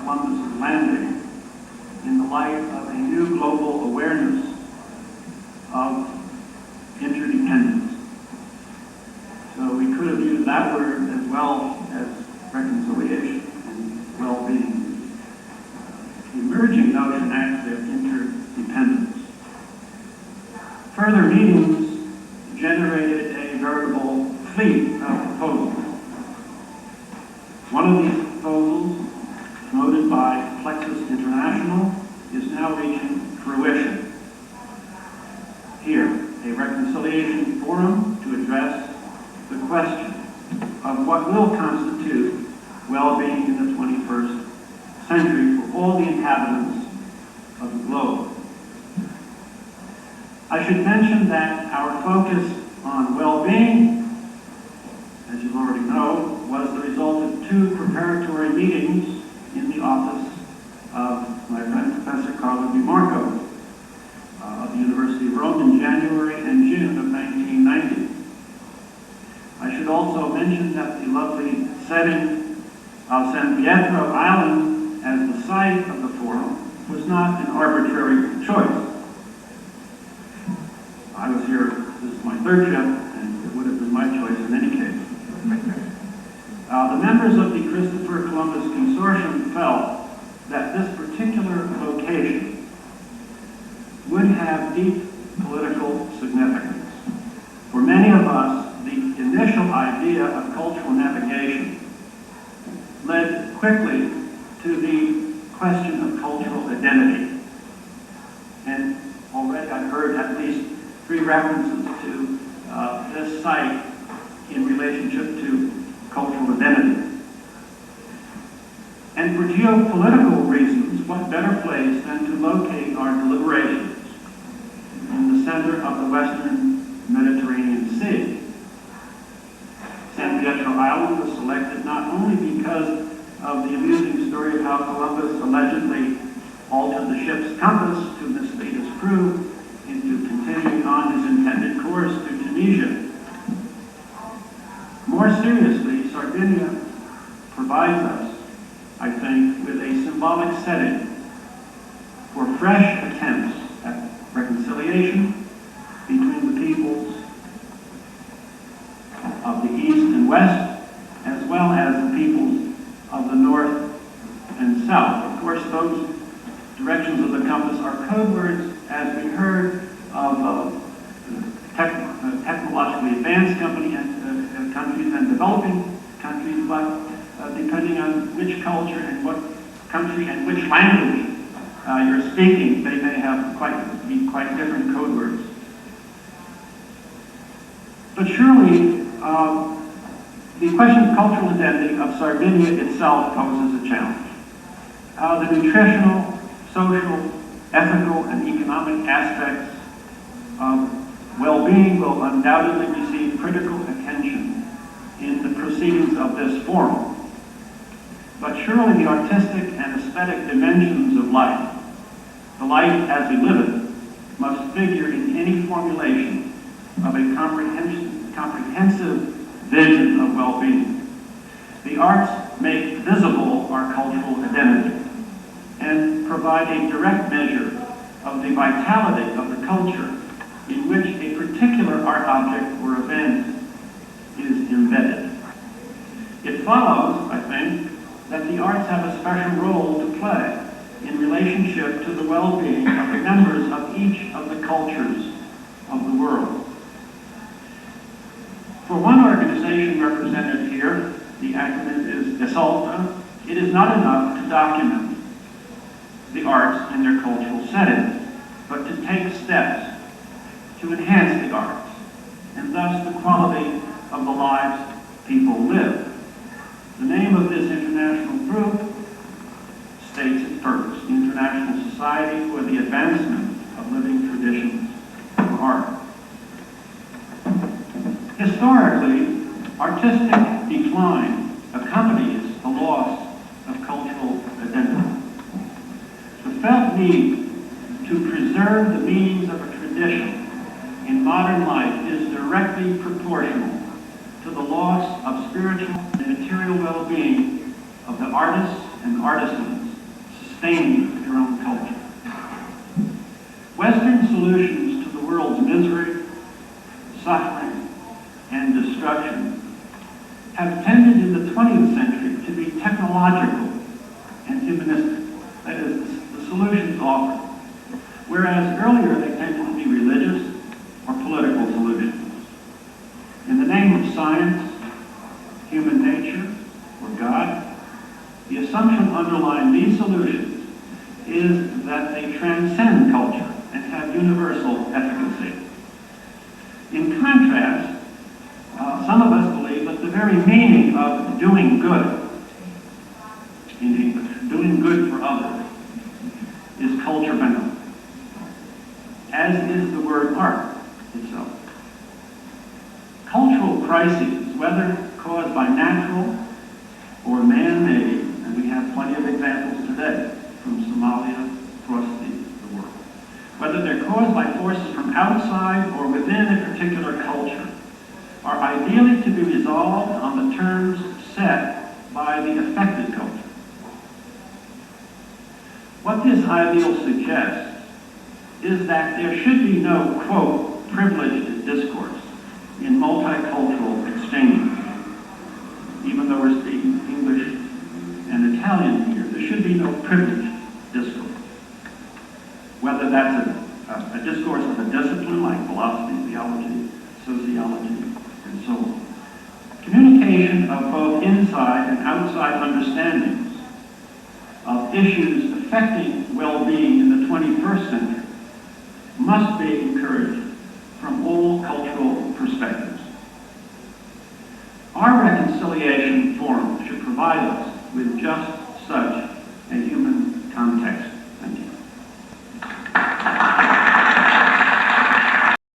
Columbus's landing in the light of a new global awareness of interdependence. So we could have used that word as well as reconciliation and well-being. The emerging notion actually of interdependence. Further meetings generated a veritable fleet of proposals. One of these proposals, promoted by Plexus International, is now reaching fruition. Here, a reconciliation forum to address the question of what will constitute well-being in the 21st century for all the inhabitants of the globe. I should mention that our focus on well-being, as you already know, was the result of two preparatory meetings in the office of my friend Professor Carlo of the University of Rome in January and June of 1990. I should also mention that the lovely setting of San Pietro Island as the site of the forum was not an arbitrary choice. I was here, this is my third trip, and it would have been my choice in any case. The members of the Christopher Columbus Consortium felt that this particular location would have deep political significance. For many of us, the initial idea of cultural navigation led quickly to the question of cultural identity. And already I've heard at least 3 references to this site in relationship to cultural identity. And for geopolitical reasons, what better place than to locate our deliberations in the center of the western Mediterranean Sea. San Pietro Island was selected not only because of the amusing story of how Columbus allegedly altered the ship's compass to mislead his crew into continuing on his intended course to Tunisia. More seriously, Sardinia provides us, I think, with a symbolic setting for fresh attempts at reconciliation between the peoples of the East and West, as well as the peoples of the North and South. Of course, those directions of the compass are code words, as we heard, of technologically advanced countries and developing countries, but depending on which culture and what country and which language you're speaking, they may have be quite different code words. But surely, the question of cultural identity of Sardinia itself poses a challenge. The nutritional, social, ethical, and economic aspects of well-being will undoubtedly receive critical attention in the proceedings of this forum. But surely the artistic and aesthetic dimensions of life, the life as we live it, must figure in any formulation of a comprehensive vision of well-being. The arts make visible our cultural identity and provide a direct measure of the vitality of the culture in which a particular art object or event is embedded. It follows, I think, that the arts have a special role to play in relationship to the well-being of the members of each of the cultures of the world. For one organization represented here, the acronym is ESALTA, it is not enough to document the arts in their cultural setting, but to take steps to enhance the arts, and thus the quality of the lives people live. The name of this international group states its purpose, the International Society for the Advancement of Living Traditions of Art. Historically, artistic decline accompanies the loss of cultural identity. The felt need to preserve the meanings of a tradition in modern life is directly proportional to the loss of spiritual and material well-being of the artists and artisans sustaining their own culture. Western solutions to the world's misery, suffering, and destruction have tended in the 20th century to be technological and humanistic. That is, the solutions offered. Whereas earlier they tended to be religious or political solutions. In the name of science, human nature, or God, the assumption underlying these solutions is that they transcend culture and have universal efficacy. In contrast, some of us believe that the very meaning of doing good, in English, doing good for others, is culture-bound, as is the word art itself. Cultural crises, whether caused by natural or man-made, and we have plenty of examples today from Somalia across the world, whether they're caused by forces from outside or within a particular culture, are ideally to be resolved on the terms set by the affected culture. What this ideal suggests is that there should be no, quote, privileged discourse in multicultural exchange. Even though we're speaking English and Italian here, there should be no privileged discourse. Whether that's a discourse of a discipline like philosophy, theology, sociology, and so on. Communication of both inside and outside understandings of issues affecting well-being in the 21st century must be encouraged from all cultural perspectives. Our Reconciliation Forum should provide us with just such a human context.